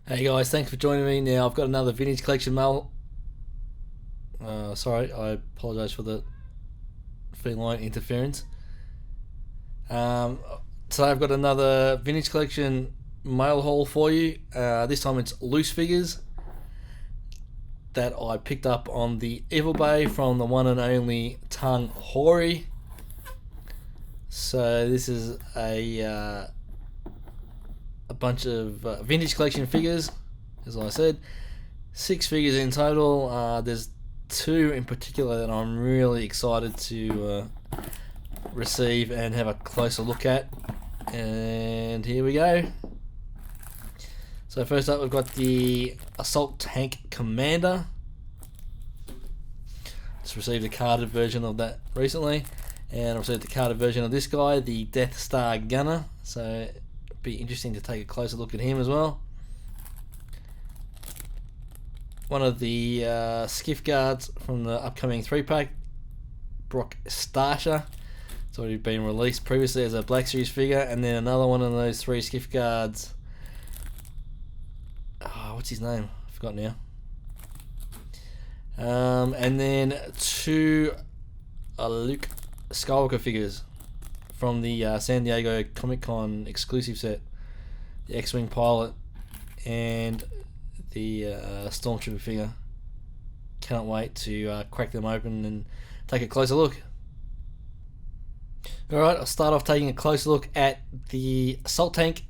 Hey guys, thanks for joining me. Now I've got another vintage collection mail. Sorry, I apologise for the feline interference. Um, Today I've got another vintage collection mail haul for you. This time it's loose figures that I picked up on the Evil Bay from the one and only Tung Hori. So this is a bunch of vintage collection figures, as I said. 6 figures in total. There's 2 in particular that I'm really excited to receive and have a closer look at. And here we go. So first up, we've got the Assault Tank Commander. Just received a carded version of that recently, and I received the carded version of this guy, the Death Star Gunner. So it'd be interesting to take a closer look at him as well. One of the skiff guards from the upcoming 3-pack, Brock Starsher. It's already been released previously as a Black Series figure, and then another one of those 3 skiff guards. Oh, what's his name? I forgot now. And then 2 Luke Skywalker figures from the San Diego Comic Con exclusive set. The X-wing pilot and the stormtrooper figure. Can't wait to crack them open and take a closer look. Alright, I'll start off taking a closer look at the Assault Tank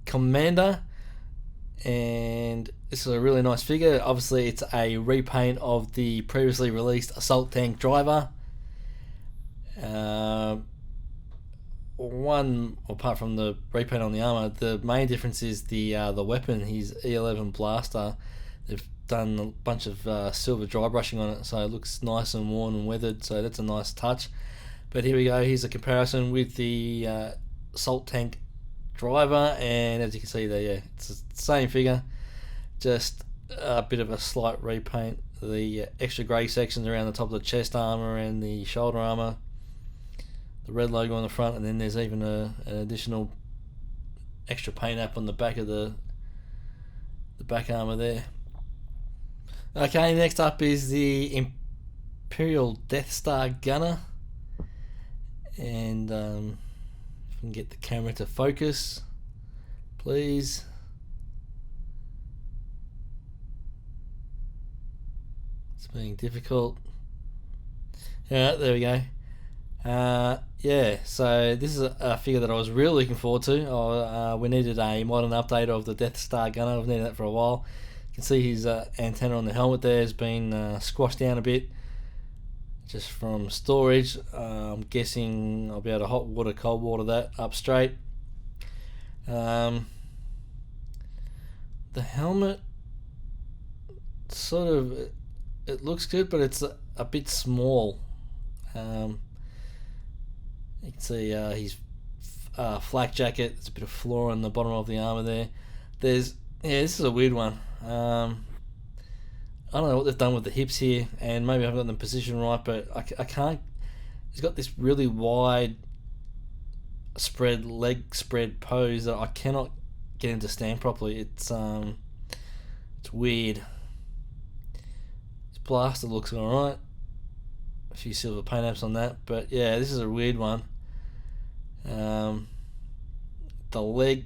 Commander, and this is a really nice figure. Obviously it's a repaint of the previously released Assault Tank Driver. One, apart from the repaint on the armor, the main difference is the weapon, his E11 blaster. They've done a bunch of silver dry brushing on it, so it looks nice and worn and weathered, so that's a nice touch. But here we go, here's a comparison with the Assault Tank Driver, and as you can see there, yeah, it's the same figure, just a bit of a slight repaint. The extra grey sections around the top of the chest armor and the shoulder armor, the red logo on the front, and then there's even an additional extra paint app on the back of the back armor there. Okay, next up is the Imperial Death Star Gunner, and if we can get the camera to focus, please. It's being difficult. Yeah, there we go. Yeah, so this is a figure that I was really looking forward to. We needed a modern update of the Death Star Gunner. I've needed that for a while. You can see his antenna on the helmet there has been squashed down a bit, just from storage. I'm guessing I'll be able to hot water, cold water that up straight. The helmet, sort of, it looks good, but it's a bit small. You can see his flak jacket. There's a bit of flaw on the bottom of the armor there. This is a weird one. I don't know what they've done with the hips here, and maybe I haven't got the position right, but I can't. He's got this really wide leg spread pose that I cannot get him to stand properly. It's weird. His blaster looks alright. A few silver paint apps on that, but yeah, this is a weird one. The leg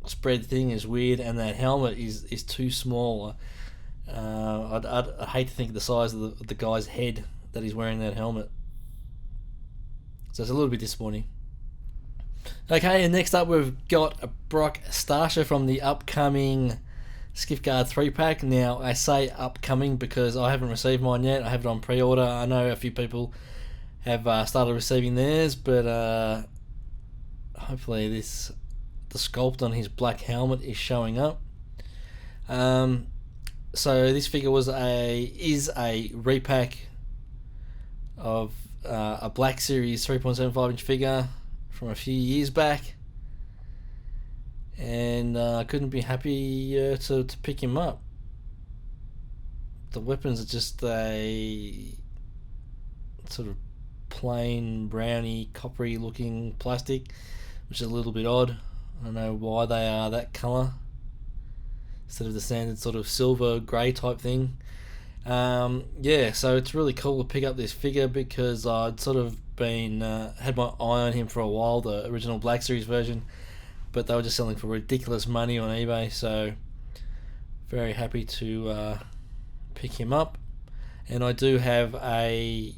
spread thing is weird, and that helmet is too small. I'd hate to think of the size of the guy's head that he's wearing that helmet, so it's a little bit disappointing. Okay, and next up we've got a Brock Starsher from the upcoming Skiff Guard 3-pack. Now I say upcoming because I haven't received mine yet. I have it on pre-order. I know a few people have started receiving theirs, but hopefully the sculpt on his black helmet is showing up. So this figure is a repack of a Black Series 3.75 inch figure from a few years back, and I couldn't be happy to pick him up. The weapons are just a sort of plain browny coppery looking plastic, which is a little bit odd. I don't know why they are that colour. instead of the standard sort of silver grey type thing. Yeah, so it's really cool to pick up this figure because I'd sort of been had my eye on him for a while, the original Black Series version, but they were just selling for ridiculous money on eBay, so very happy to pick him up. And I do have a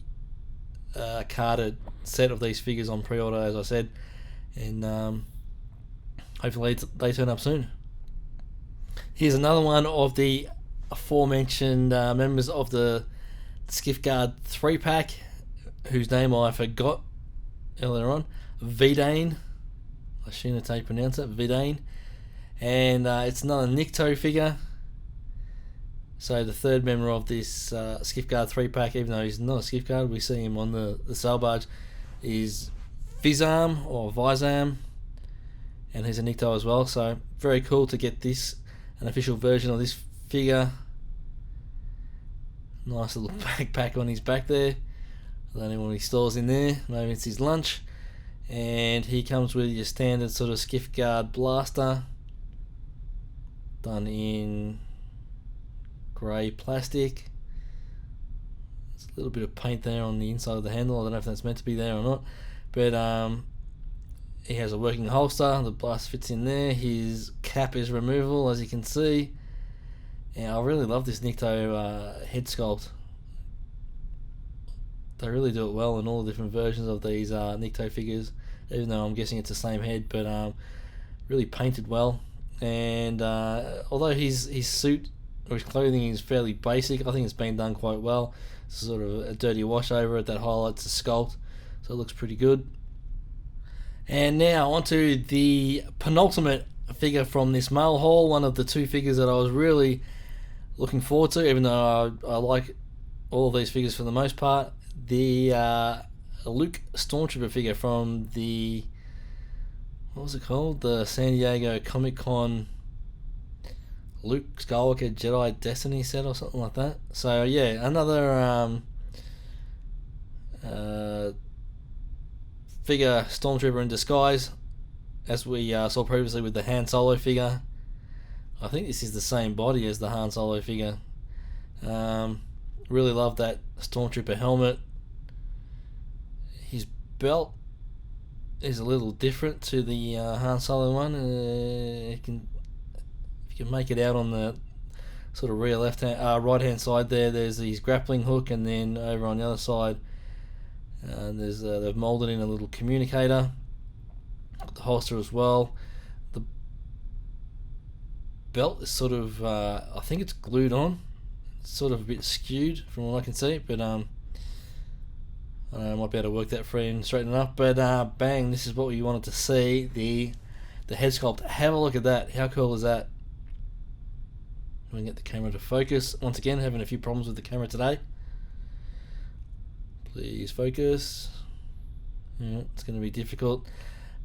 carded set of these figures on pre-order, as I said, and hopefully they turn up soon. Here's another one of the aforementioned members of the Skiff Guard 3-pack, whose name I forgot earlier on. Vedain. I shouldn't have pronounced it. Vedain. And it's another Nikto figure. So the third member of this Skiff Guard 3-pack, even though he's not a Skiff Guard, we see him on the sail barge, is Vizam or Vizam, and he's a Nikto as well. So very cool to get this, an official version of this figure. Nice little backpack on his back there. I don't know what he stores in there. Maybe it's his lunch. And he comes with your standard sort of Skiff Guard blaster, done in grey plastic. There's a little bit of paint there on the inside of the handle. I don't know if that's meant to be there or not, but he has a working holster. The blaster fits in there. His cap is removable, as you can see. And I really love this Nikto head sculpt. They really do it well in all the different versions of these Nikto figures, even though I'm guessing it's the same head, but really painted well. And although his suit or his clothing is fairly basic, I think it's been done quite well. It's sort of a dirty wash over it that highlights the sculpt, so it looks pretty good. And now onto the penultimate figure from this mail haul, one of the two figures that I was really looking forward to, even though I like all of these figures for the most part. The Luke Stormtrooper figure from the, what was it called? The San Diego Comic Con Luke Skywalker Jedi Destiny set or something like that. So yeah, another figure Stormtrooper in disguise, as we saw previously with the Han Solo figure. I think this is the same body as the Han Solo figure. Really love that Stormtrooper helmet. His belt is a little different to the Han Solo one. If you can make it out on the sort of rear right hand side there's his grappling hook, and then over on the other side they've moulded in a little communicator. The holster as well. The belt is sort of I think it's glued on. It's sort of a bit skewed from what I can see, but I might be able to work that free and straighten it up. But bang, this is what we wanted to see, the head sculpt. Have a look at that. How cool is that? We can get the camera to focus. Once again, having a few problems with the camera today. Please focus. Yeah, it's going to be difficult.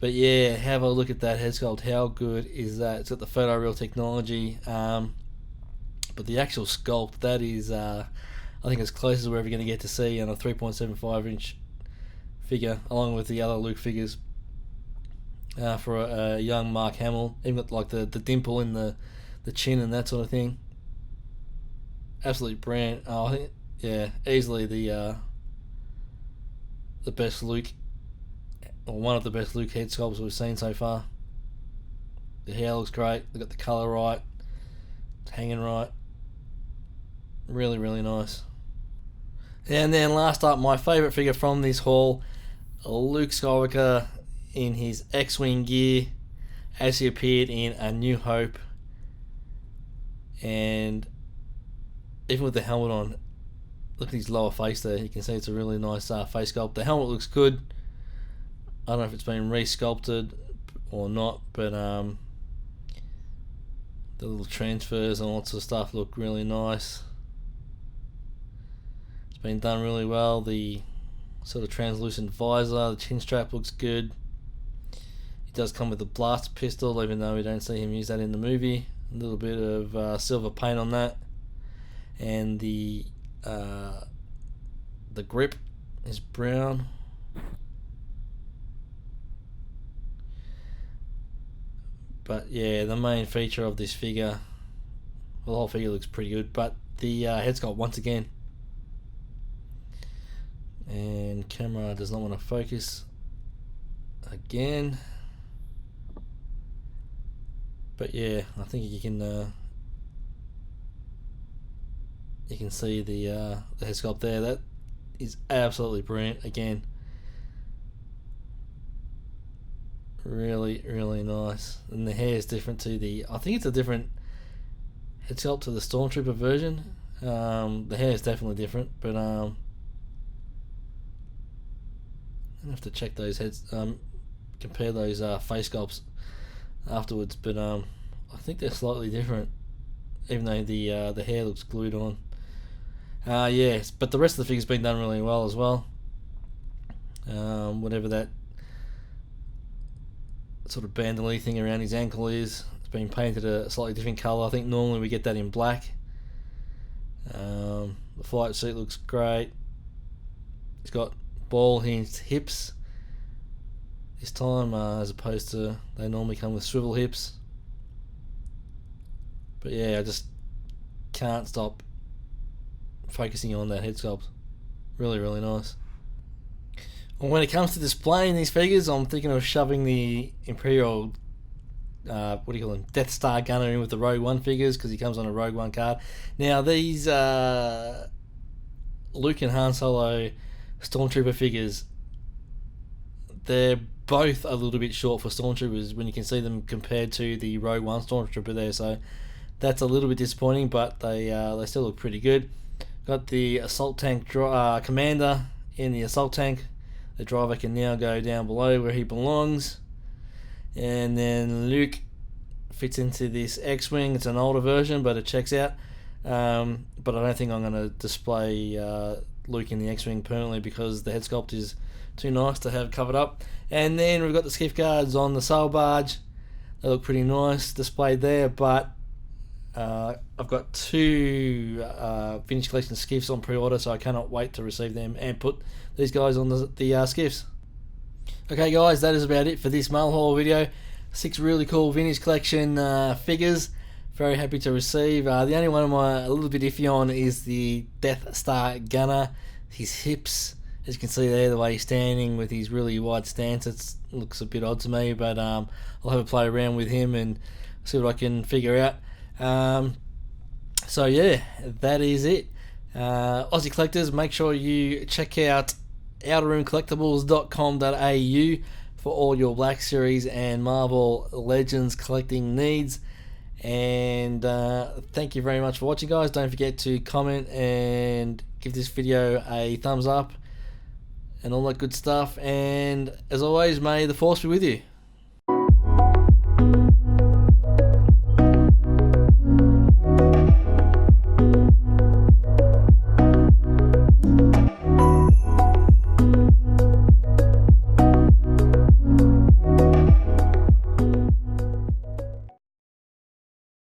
But yeah, have a look at that head sculpt. How good is that? It's got the photoreal technology. But the actual sculpt, that is, I think, as close as we're ever going to get to see on a 3.75 inch figure, along with the other Luke figures. For a young Mark Hamill, even got like the dimple in the chin and that sort of thing. Absolutely brilliant. I think, yeah, easily the best Luke, or one of the best Luke head sculpts we've seen so far. The hair looks great. They got the colour right. It's hanging right. Really, really nice. And then last up, my favourite figure from this haul, Luke Skywalker in his X-wing gear as he appeared in A New Hope. And even with the helmet on, look at his lower face there. You can see it's a really nice face sculpt. The helmet looks good. I don't know if it's been re-sculpted or not, but the little transfers and all sorts of stuff look really nice. It's been done really well. The sort of translucent visor, the chin strap looks good. It does come with a blast pistol, even though we don't see him use that in the movie. A little bit of silver paint on that, and the grip is brown. But yeah, the main feature of this figure Well, the whole figure looks pretty good, but the head sculpt once again. And camera does not want to focus again. But yeah, I think you can see the head sculpt there. That is absolutely brilliant. Again, really, really nice. And the hair is different to the. I think it's a different head sculpt to the stormtrooper version. The hair is definitely different, but I have to check those heads. Compare those face sculpts afterwards, but I think they're slightly different, even though the hair looks glued on. Yes, but the rest of the figure's been done really well as well. Whatever that sort of bandolier thing around his ankle is, it's been painted a slightly different colour. I think normally we get that in black. The flight suit looks great. He's got ball hinged hips this time, as opposed to they normally come with swivel hips. But yeah, I just can't stop focusing on that head sculpt. Really, really nice. And when it comes to displaying these figures, I'm thinking of shoving the Imperial Death Star gunner in with the Rogue One figures, because he comes on a Rogue One card. Now these Luke and Han Solo Stormtrooper figures, they're both a little bit short for Stormtroopers when you can see them compared to the Rogue One Stormtrooper there, so that's a little bit disappointing, but they still look pretty good. Got the Assault Tank Commander in the Assault Tank. The driver can now go down below where he belongs. And then Luke fits into this X-wing. It's an older version, but it checks out. But I don't think I'm going to display Luke in the X-wing permanently, because the head sculpt is too nice to have covered up. And then we've got the skiff guards on the sail barge. They look pretty nice displayed there, but I've got 2 Vintage Collection skiffs on pre-order, so I cannot wait to receive them and put these guys on the skiffs. Okay guys, that is about it for this mail haul video. 6 really cool Vintage Collection figures. Very happy to receive. The only one I'm a little bit iffy on is the Death Star gunner. His hips, as you can see there, the way he's standing with his really wide stance, it looks a bit odd to me, but I'll have a play around with him and see what I can figure out. So yeah, that is it. Aussie collectors, make sure you check out outerroomcollectibles.com.au for all your Black Series and Marvel Legends collecting needs. And thank you very much for watching, guys. Don't forget to comment and give this video a thumbs up and all that good stuff. And as always, may the Force be with you.